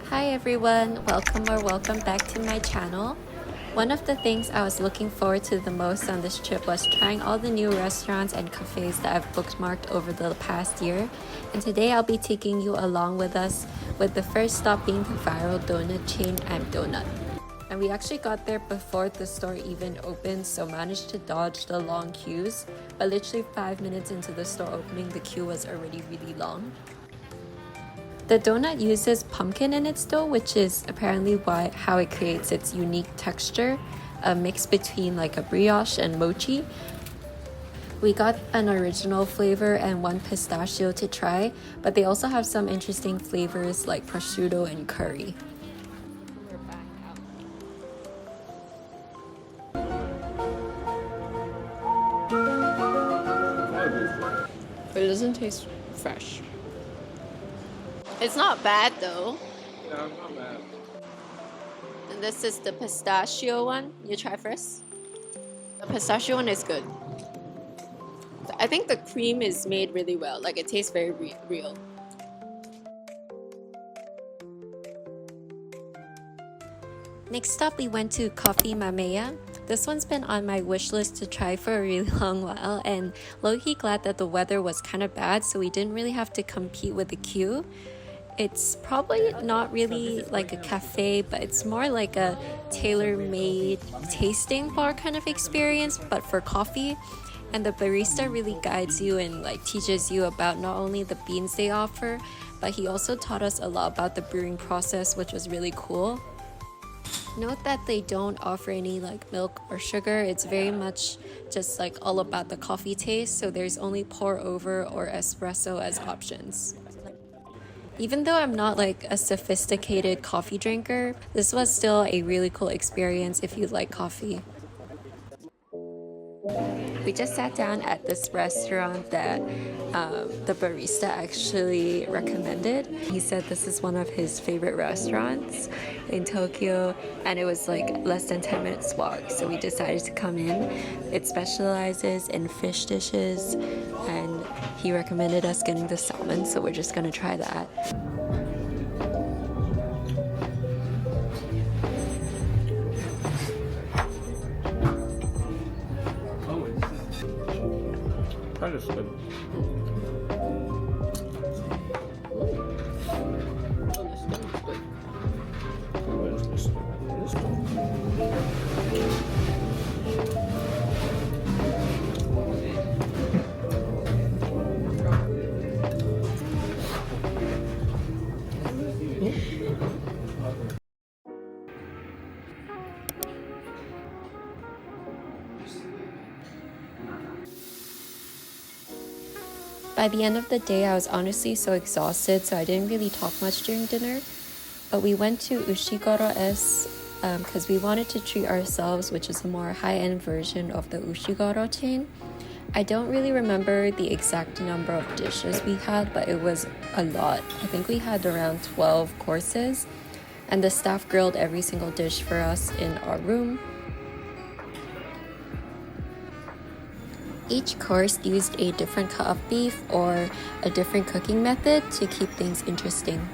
Hi everyone, welcome back to my channel. One of the things I was looking forward to the most on this trip was trying all the new restaurants and cafes that I've bookmarked over the past year. And today I'll be taking you along with us, with the first stop being the viral donut chain Donut. And we actually got there before the store even opened, so managed to dodge the long queues. But literally 5 minutes into the store opening, the queue was already really long. The donut uses pumpkin in its dough, which is apparently how it creates its unique texture, a mix between like a brioche and mochi. We got an original flavor and one pistachio to try, but they also have some interesting flavors like prosciutto and curry. It doesn't taste fresh. It's not bad though. Yeah, not bad. And this is the pistachio one. You try first. The pistachio one is good. I think the cream is made really well. Like it tastes very real. Next up, we went to Coffee Mamea. This one's been on my wish list to try for a really long while, and low-key glad that the weather was kind of bad, so we didn't really have to compete with the queue. It's probably not really like a cafe, but it's more like a tailor-made tasting bar kind of experience, but for coffee. And the barista really guides you and like teaches you about not only the beans they offer, but he also taught us a lot about the brewing process, which was really cool. Note that they don't offer any like milk or sugar. It's very much just like all about the coffee taste, so there's only pour over or espresso as options. Even though I'm not like a sophisticated coffee drinker, this was still a really cool experience if you like coffee. We just sat down at this restaurant that the barista actually recommended. He said this is one of his favorite restaurants in Tokyo, and it was like less than 10 minutes walk, so we decided to come in. It specializes in fish dishes, and he recommended us getting the salmon, so we're just gonna try that. That is good. By the end of the day, I was honestly so exhausted, so I didn't really talk much during dinner. But we went to Ushigoro-S because we wanted to treat ourselves, which is a more high-end version of the Ushigoro chain. I don't really remember the exact number of dishes we had, but it was a lot. I think we had around 12 courses, and the staff grilled every single dish for us in our room. Each course used a different cut of beef or a different cooking method to keep things interesting.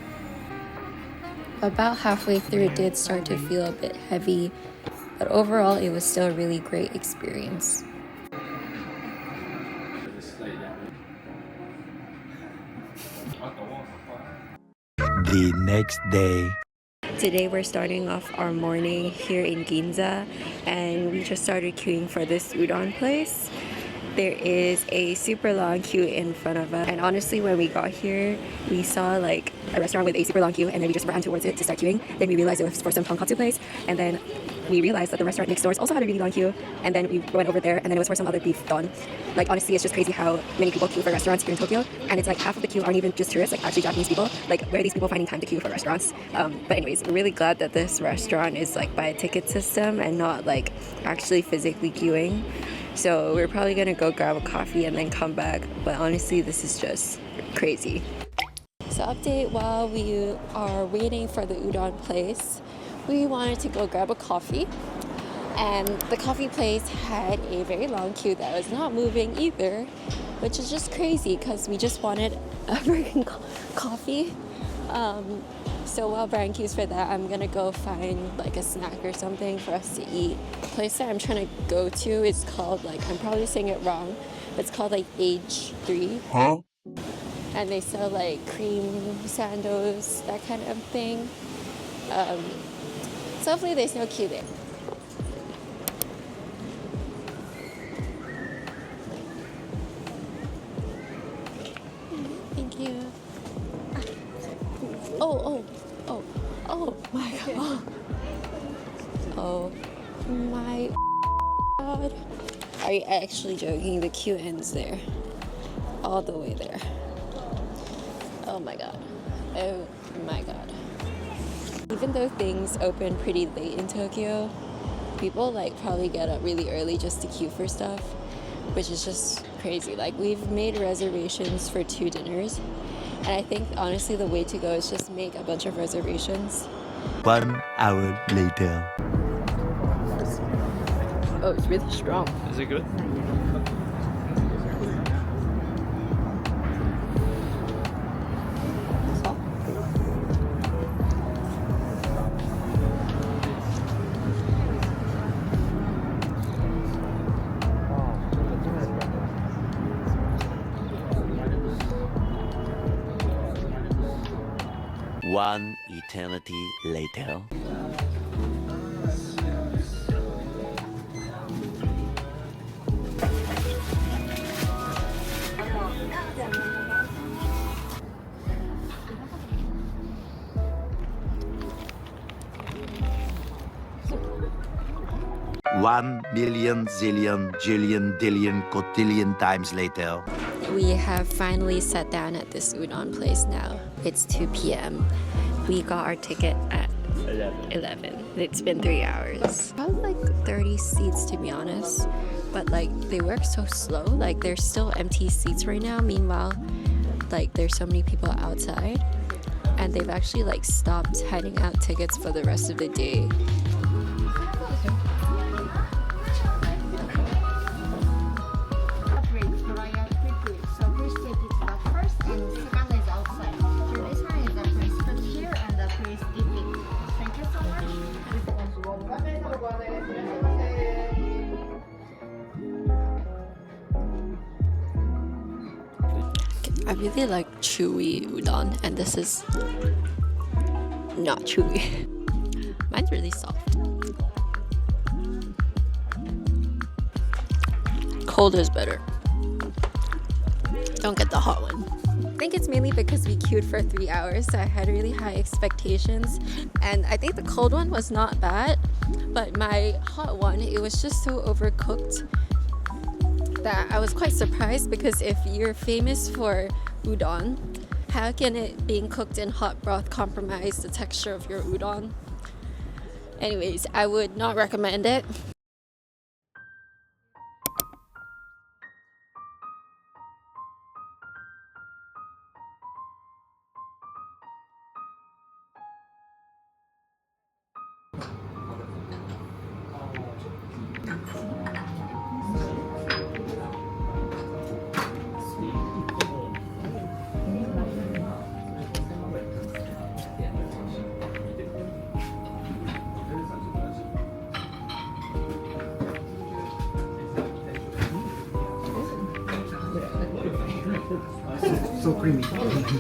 About halfway through, it did start to feel a bit heavy, but overall it was still a really great experience. The next day. Today we're starting off our morning here in Ginza, and we just started queuing for this udon place. There is a super long queue in front of us, and honestly when we got here we saw like a restaurant with a super long queue, and then we just ran towards it to start queuing. Then we realized it was for some tonkatsu place, and then we realized that the restaurant next door also had a really long queue, and then we went over there and then it was for some other beef don. Like honestly, it's just crazy how many people queue for restaurants here in Tokyo, and it's like half of the queue aren't even just tourists, like actually Japanese people. Like where are these people finding time to queue for restaurants? But anyways, we're really glad that this restaurant is like by a ticket system and not like actually physically queuing. So we're probably gonna go grab a coffee and then come back, but honestly this is just crazy. So update, while we are waiting for the udon place, we wanted to go grab a coffee, and the coffee place had a very long queue that was not moving either, which is just crazy because we just wanted a freaking coffee. So while Brian queues for that, I'm gonna go find like a snack or something for us to eat. The place that I'm trying to go to is called, like, I'm probably saying it wrong, but it's called like Age 3. Huh? And they sell like cream sandos, that kind of thing. So hopefully there's no queue there. Thank you. Oh my god. Oh my god. Are you actually joking? The queue ends there. All the way there. Oh my god. Oh my god. Even though things open pretty late in Tokyo, people like probably get up really early just to queue for stuff, which is just crazy. Like, we've made reservations for 2 dinners, and I think honestly the way to go is just make a bunch of reservations. 1 hour later. Oh, it's really strong. Is it good? One eternity later. One million zillion jillion dillion cotillion times later. We have finally sat down at this udon place now. It's 2 p.m. We got our ticket at 11. It's been 3 hours. Probably like 30 seats to be honest. But like, they work so slow. Like, there's still empty seats right now. Meanwhile, like, there's so many people outside. And they've actually like stopped handing out tickets for the rest of the day. I really like chewy udon, and this is not chewy. Mine's really soft. Cold is better. Don't get the hot one. I think it's mainly because we queued for 3 hours, so I had really high expectations. And I think the cold one was not bad, but my hot one, it was just so overcooked that I was quite surprised, because if you're famous for udon, how can it being cooked in hot broth compromise the texture of your udon? Anyways, I would not recommend it. So creamy. Oh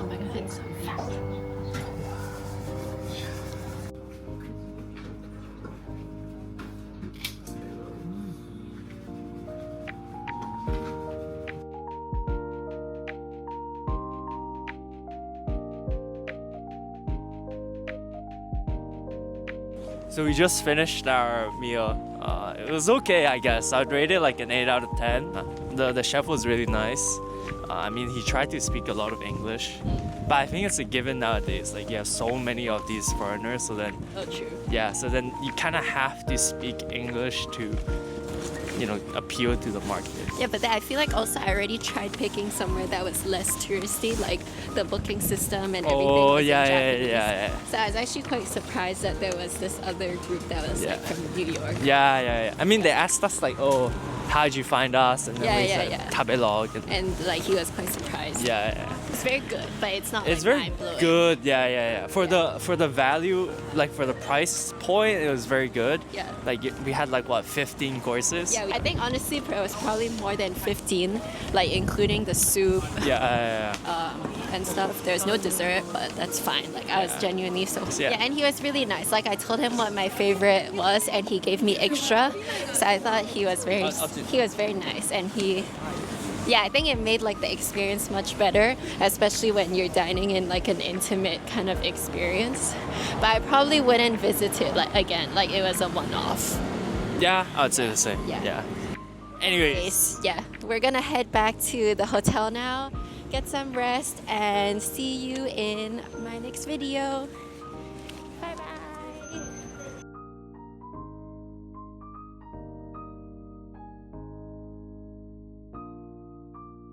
my god, it's so fat. So we just finished our meal. It was okay, I guess. I'd rate it like an 8 out of 10. The chef was really nice. I mean, he tried to speak a lot of English, but I think it's a given nowadays. Like, you have so many of these foreigners, so then Oh, true. yeah, so then you kind of have to speak English to appeal to the market. Yeah, but then I feel like also I already tried picking somewhere that was less touristy, like the booking system and everything. Oh, was in yeah, Japanese. yeah. So I was actually quite surprised that there was this other group that was like from New York. Yeah. I mean, they asked us like, oh, how'd you find us? And then we said, Tabelog. And like he was quite surprised. Yeah. It's very good, but it's not It's like very mind-blowing. good. Yeah. For the value, like for the price point, it was very good. Yeah. Like we had like what 15 courses. Yeah, I think honestly it was probably more than 15, like including the soup Yeah. and stuff. There's no dessert, but that's fine. Like I was genuinely so Yeah. and he was really nice. Like I told him what my favorite was, and he gave me extra. So I thought he was very nice, and I think it made like the experience much better, especially when you're dining in like an intimate kind of experience. But I probably wouldn't visit it like again. Like it was a one-off. Yeah, I'd say the same. Yeah. Anyways. Yeah, we're gonna head back to the hotel now, get some rest, and see you in my next video.